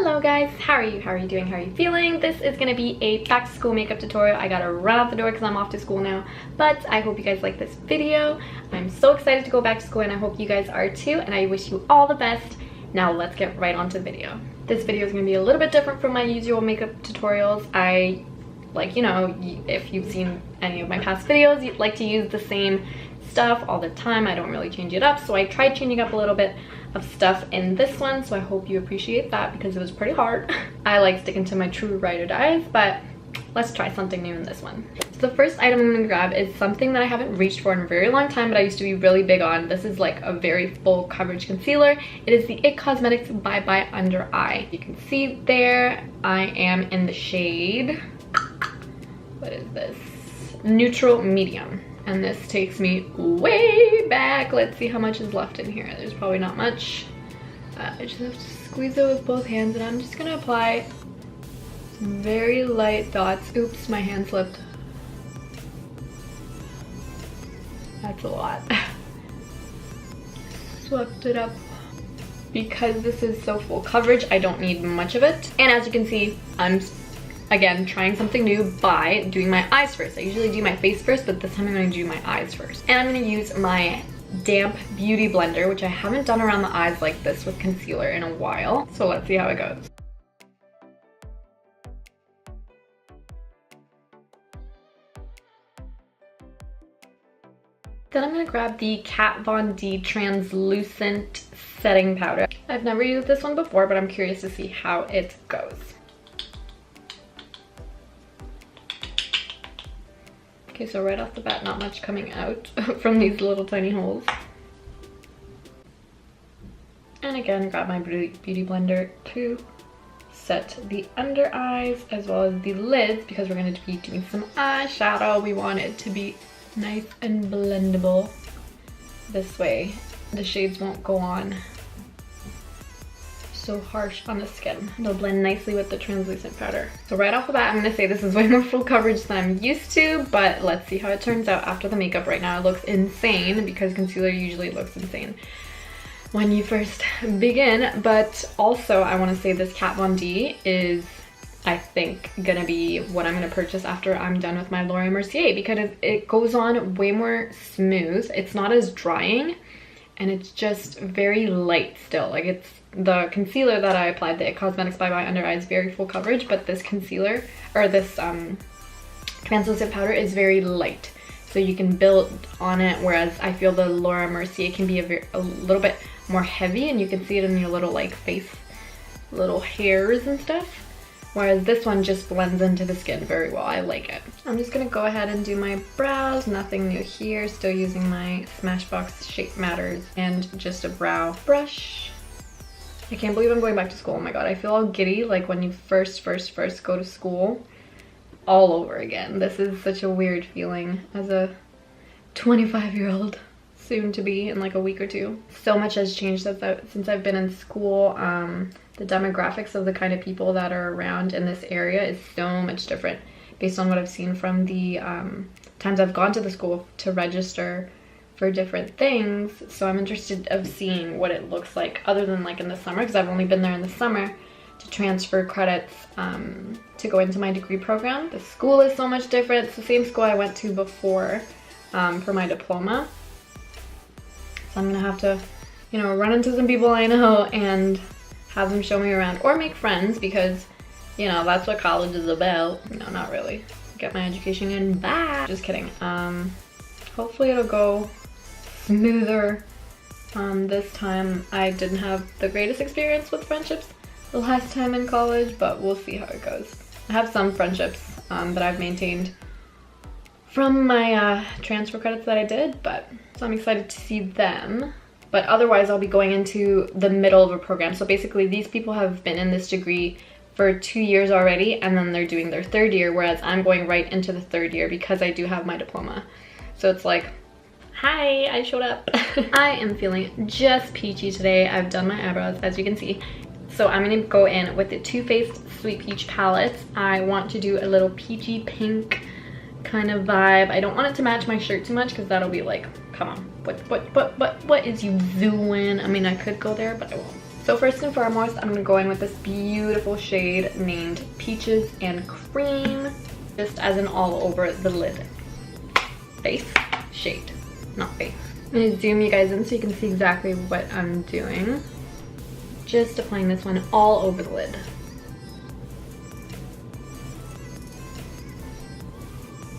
Hello guys, how are you doing, how are you feeling? This is gonna be a back to school makeup tutorial. I gotta run out the door because I'm off to school now, but I hope you guys like this video. I'm so excited to go back to school and I hope you guys are too, and I wish you all the best. Now let's get right on to the video. This video is gonna be a little bit different from my usual makeup tutorials. I like, you know, if you've seen any of my past videos, you'd like to use the same stuff all the time. I don't really change it up, so I tried changing up a little bit of stuff in this one, so I hope you appreciate that because it was pretty hard. I like sticking to my true ride or dies, but let's try something new in this one. So the first item I'm gonna grab is something that I haven't reached for in a very long time, but I used to be really big on. This is like a very full coverage concealer. It is the IT Cosmetics Bye Bye Under Eye. You can see there, I am in the shade, what is this? Neutral Medium. And this takes me way back. Let's see how much is left in here. There's probably not much. I just have to squeeze it with both hands, and I'm just gonna apply some very light dots. Oops, my hand slipped. That's a lot. Swept it up. Because this is so full coverage, I don't need much of it. And as you can see, I'm again trying something new by doing my eyes first. I usually do my face first, but this time I'm going to do my eyes first. And I'm going to use my damp beauty blender, which I haven't done around the eyes like this with concealer in a while. So let's see how it goes. Then I'm going to grab the Kat Von D translucent setting powder. I've never used this one before, but I'm curious to see how it goes. Okay, so right off the bat, not much coming out from these little tiny holes. And again, grab my beauty blender to set the under eyes as well as the lids, because we're going to be doing some eyeshadow. We want it to be nice and blendable. This way, the shades won't go on so harsh on the skin. They'll blend nicely with the translucent powder. So right off the bat, I'm gonna say this is way more full coverage than I'm used to, but let's see how it turns out after the makeup. Right now it looks insane because concealer usually looks insane when you first begin. But also I want to say this Kat Von D is, I think, gonna be what I'm gonna purchase after I'm done with my Laura Mercier, because it goes on way more smooth. It's not as drying and it's just very light still. Like, it's the concealer that I applied, the IT Cosmetics Bye Bye Under Eye, is very full coverage, but this concealer, or this translucent powder, is very light. So you can build on it, whereas I feel the Laura Mercier can be a little bit more heavy, and you can see it in your little like face, little hairs and stuff. Whereas this one just blends into the skin very well. I like it. I'm just gonna go ahead and do my brows. Nothing new here. Still using my Smashbox Shape Matters and just a brow brush. I can't believe I'm going back to school. Oh my god, I feel all giddy like when you first go to school all over again. This is such a weird feeling as a 25-year-old, soon to be in like a week or two. So much has changed since I've been in school. The demographics of the kind of people that are around in this area is so much different based on what I've seen from the times I've gone to the school to register for different things. So I'm interested of seeing what it looks like other than like in the summer, because I've only been there in the summer to transfer credits to go into my degree program. The school is so much different. It's the same school I went to before for my diploma. So I'm gonna have to, you know, run into some people I know and have them show me around, or make friends, because, you know, that's what college is about. No, not really. Get my education in. Bye. Just kidding. Hopefully it'll go smoother this time. I didn't have the greatest experience with friendships the last time in college, but we'll see how it goes. I have some friendships that I've maintained from my transfer credits that I did, but so I'm excited to see them. But otherwise, I'll be going into the middle of a program. So basically, these people have been in this degree for 2 years already, and then they're doing their third year, whereas I'm going right into the third year because I do have my diploma. So it's like, hi, I showed up. I am feeling just peachy today. I've done my eyebrows, as you can see. So I'm gonna go in with the Too Faced Sweet Peach palette. I want to do a little peachy pink kind of vibe. I don't want it to match my shirt too much because that'll be like, come on, what is you doing? I mean, I could go there, but I won't. So first and foremost, I'm gonna go in with this beautiful shade named Peaches and Cream, just as an all over the lid. Face, shade, not face. I'm gonna zoom you guys in so you can see exactly what I'm doing. Just applying this one all over the lid.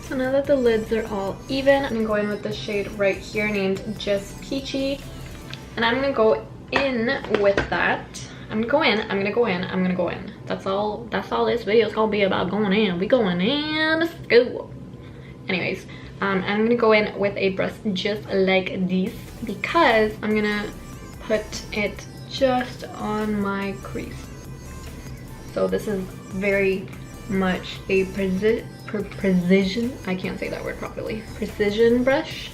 So now that the lids are all even, I'm gonna go in with the shade right here named Just Peachy. And I'm gonna go in with that. I'm gonna go in, I'm gonna go in, I'm gonna go in. That's all this video is gonna be about, going in. We going in to school. Anyways, I'm gonna go in with a brush just like this because I'm gonna put it just on my crease. So this is very much a precision, I can't say that word properly, precision brush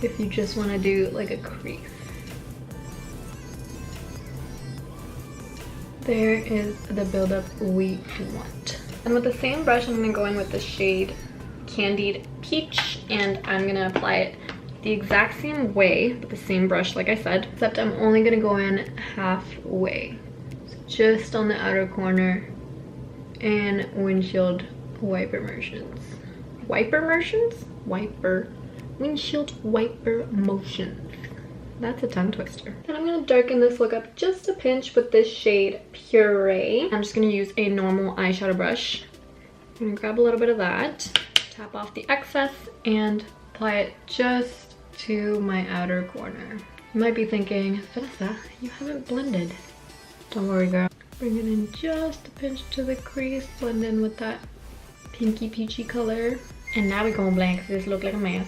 if you just want to do like a crease. There is the buildup we want. And with the same brush, I'm going to go in with the shade Candied Peach, and I'm going to apply it the exact same way with the same brush like I said, except I'm only going to go in halfway, so just on the outer corner and windshield wiper motions. Windshield wiper motions. That's a tongue twister. Then I'm gonna darken this look up just a pinch with this shade Puree. I'm just gonna use a normal eyeshadow brush. I'm gonna grab a little bit of that, tap off the excess, and apply it just to my outer corner. You might be thinking, Vanessa, you haven't blended. Don't worry, girl. Bring it in just a pinch to the crease, blend in with that pinky peachy color. And now we're gonna blend because this looks like a mess.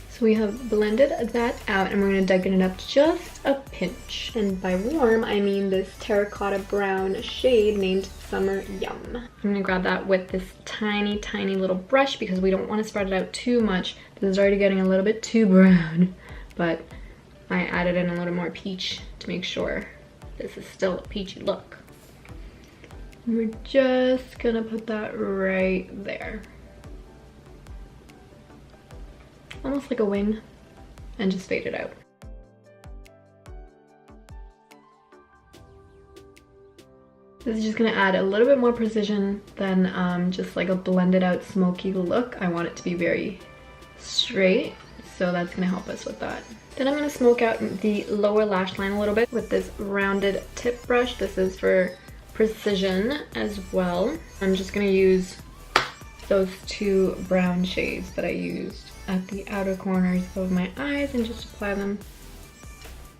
So we have blended that out and we're going to darken it up just a pinch. And by warm, I mean this terracotta brown shade named Summer Yum. I'm going to grab that with this tiny, tiny little brush because we don't want to spread it out too much. This is already getting a little bit too brown, but I added in a little more peach to make sure this is still a peachy look. And we're just going to put that right there. Almost like a wing, and just fade it out. This is just gonna add a little bit more precision than just like a blended out smoky look. I want it to be very straight, so that's gonna help us with that. Then I'm gonna smoke out the lower lash line a little bit with this rounded tip brush. This is for precision as well. I'm just gonna use those two brown shades that I used at the outer corners of my eyes and just apply them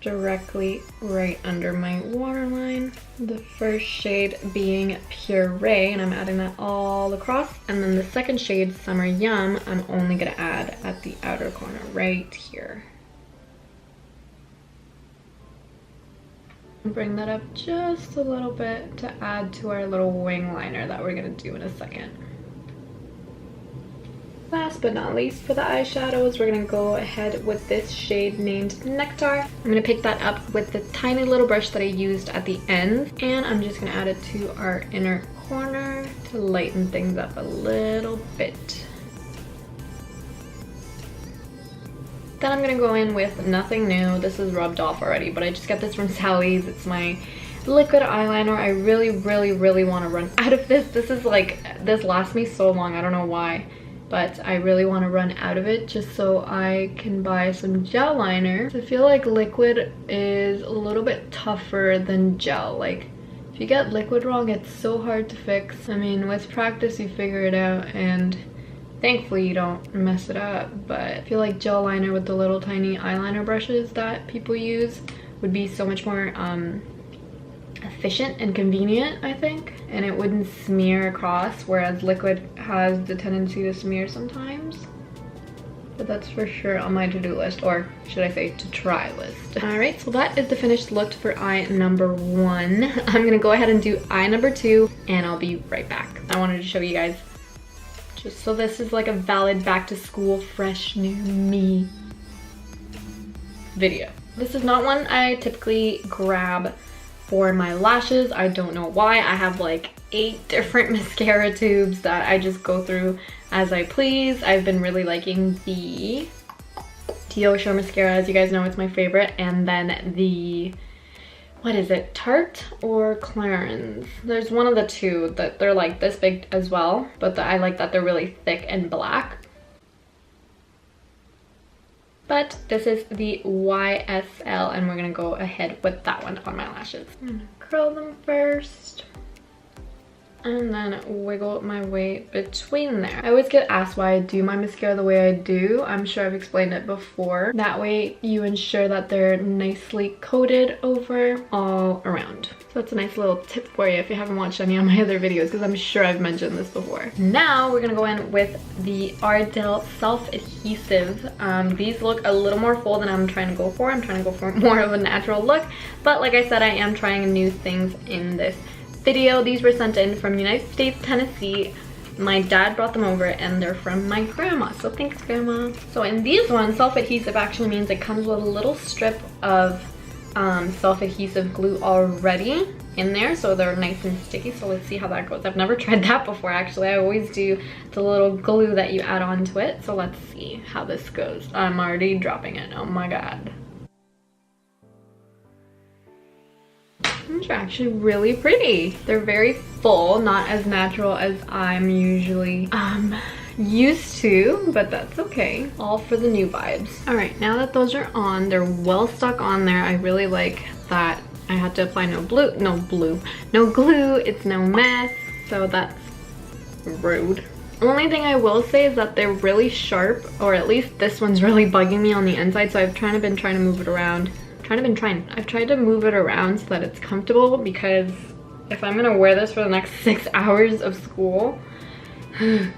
directly right under my waterline. The first shade being Puree, and I'm adding that all across. And then the second shade, Summer Yum, I'm only gonna add at the outer corner right here. Bring that up just a little bit to add to our little wing liner that we're gonna do in a second. Last but not least, for the eyeshadows, we're gonna go ahead with this shade named Nectar. I'm gonna pick that up with the tiny little brush that I used at the end, and I'm just gonna add it to our inner corner to lighten things up a little bit. Then I'm gonna go in with nothing new. This is rubbed off already, but I just got this from Sally's. It's my liquid eyeliner. I really want to run out of this. This is like, this lasts me so long, I don't know why. But I really want to run out of it just so I can buy some gel liner. I feel like liquid is a little bit tougher than gel. Like, if you get liquid wrong, it's so hard to fix. I mean, with practice you figure it out, and thankfully you don't mess it up. But I feel like gel liner with the little tiny eyeliner brushes that people use would be so much more efficient and convenient, I think, and it wouldn't smear across, whereas liquid has the tendency to smear sometimes. But that's for sure on my to-do list, or should I say to try list. All right, so that is the finished look for eye number 1. I'm gonna go ahead and do eye number 2, and I'll be right back. I wanted to show you guys, just so this is like a valid back to school fresh new me video. This is not one I typically grab for my lashes. I don't know why. I have like 8 different mascara tubes that I just go through as I please. I've been really liking the Shore mascara. As you guys know, it's my favorite. And then the, what is it, Tarte or Clarins? There's one of the two that they're like this big as well, but I like that they're really thick and black. But this is the YSL, and we're gonna go ahead with that one on my lashes. I'm gonna curl them first, and then wiggle my way between there. I always get asked why I do my mascara the way I do. I'm sure I've explained it before. That way you ensure that they're nicely coated over all around. So it's a nice little tip for you if you haven't watched any of my other videos, because I'm sure I've mentioned this before. Now we're gonna go in with the Ardell self-adhesive. These look a little more full than I'm trying to go for. I'm trying to go for more of a natural look, but like I said, I am trying new things in this video. These were sent in from United States, Tennessee. My dad brought them over and they're from my grandma, so thanks grandma. So in these ones, self-adhesive actually means it comes with a little strip of self-adhesive glue already in there, so they're nice and sticky. So let's see how that goes. I've never tried that before actually. I always do the little glue that you add onto it. So let's see how this goes. I'm already dropping it, oh my god. These are actually really pretty. They're very full, not as natural as I'm usually used to, but that's okay. All for the new vibes. All right, now that those are on, they're well stuck on there. I really like that I had to apply no glue. It's no mess, so that's rude. Only thing I will say is that they're really sharp, or at least this one's really bugging me on the inside, so I've been trying to move it around. I've tried to move it around so that it's comfortable, because if I'm gonna wear this for the next 6 hours of school,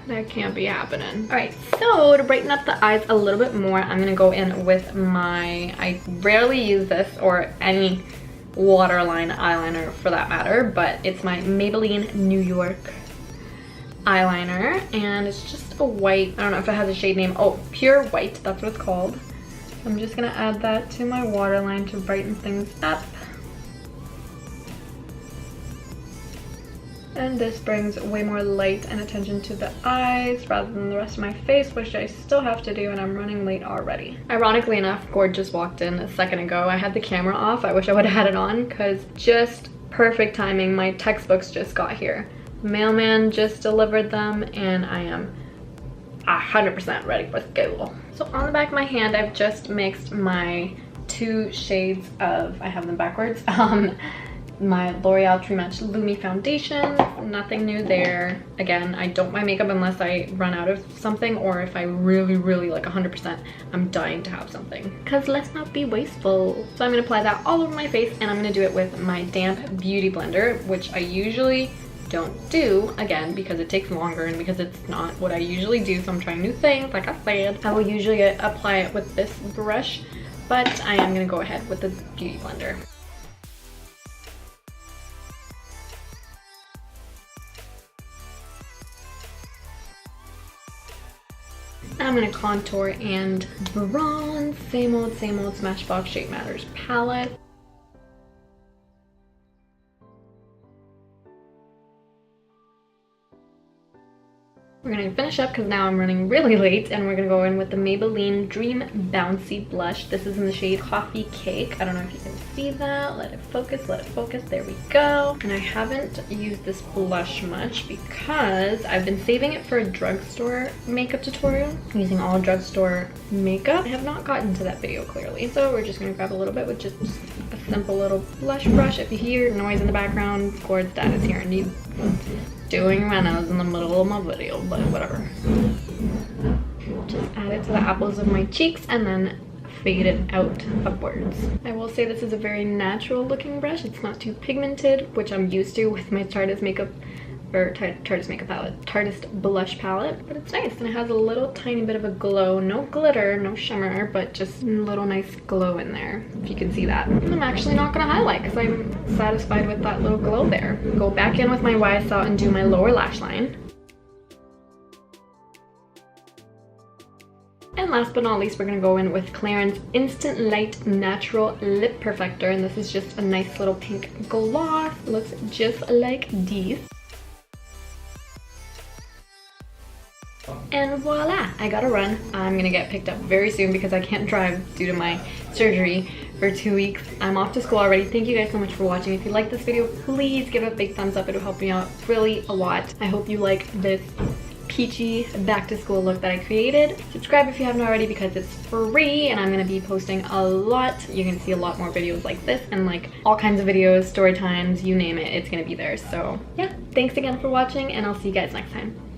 that can't be happening. All right, so to brighten up the eyes a little bit more, I'm gonna go in with my, I rarely use this or any waterline eyeliner for that matter, but it's my Maybelline New York eyeliner, and it's just a white, I don't know if it has a shade name. Oh, pure white, that's what it's called. I'm just gonna add that to my waterline to brighten things up. And this brings way more light and attention to the eyes rather than the rest of my face, which I still have to do, and I'm running late already. Ironically enough, Gord just walked in a second ago. I had the camera off. I wish I would have had it on, because just perfect timing. My textbooks just got here. Mailman just delivered them, and I am 100% ready for school. So on the back of my hand, I've just mixed my 2 shades of, I have them backwards, my L'Oreal True Match Lumi foundation. Nothing new there. Again, I don't buy makeup unless I run out of something, or if I really like 100%, I'm dying to have something. Because let's not be wasteful. So I'm gonna apply that all over my face, and I'm gonna do it with my damp beauty blender, which I usually don't do, again, because it takes longer and because it's not what I usually do, so I'm trying new things. Like I said, I will usually apply it with this brush, but I am gonna go ahead with the beauty blender. I'm gonna contour and bronze, same old Smashbox Shape Matters palette. We're gonna finish up because now I'm running really late, and we're gonna go in with the Maybelline Dream Bouncy Blush. This is in the shade Coffee Cake. I don't know if you can see that. Let it focus, there we go. And I haven't used this blush much because I've been saving it for a drugstore makeup tutorial, using all drugstore makeup. I have not gotten to that video clearly, so we're just gonna grab a little bit with just a simple little blush brush. If you hear noise in the background, Gord's dad is here and he's doing renos in the middle of my video, but whatever. Just add it to the apples of my cheeks and then fade it out upwards. I will say this is a very natural looking brush. It's not too pigmented, which I'm used to with my Tarteist makeup, or Tarteist makeup palette, Tarteist blush palette, but it's nice and it has a little tiny bit of a glow. No glitter, no shimmer, but just a little nice glow in there, if you can see that. I'm actually not gonna highlight because I'm satisfied with that little glow there. Go back in with my YSL and do my lower lash line. And last but not least, we're gonna go in with Clarins Instant Light Natural Lip Perfector, and this is just a nice little pink gloss. Looks just like these. And voila, I gotta run. I'm gonna get picked up very soon because I can't drive due to my surgery for 2 weeks. I'm off to school already. Thank you guys so much for watching. If you like this video, please give it a big thumbs up. It'll help me out really a lot. I hope you like this peachy back to school look that I created. Subscribe if you haven't already because it's free and I'm gonna be posting a lot. You're gonna see a lot more videos like this and like all kinds of videos, story times, you name it, it's gonna be there. So yeah, thanks again for watching and I'll see you guys next time.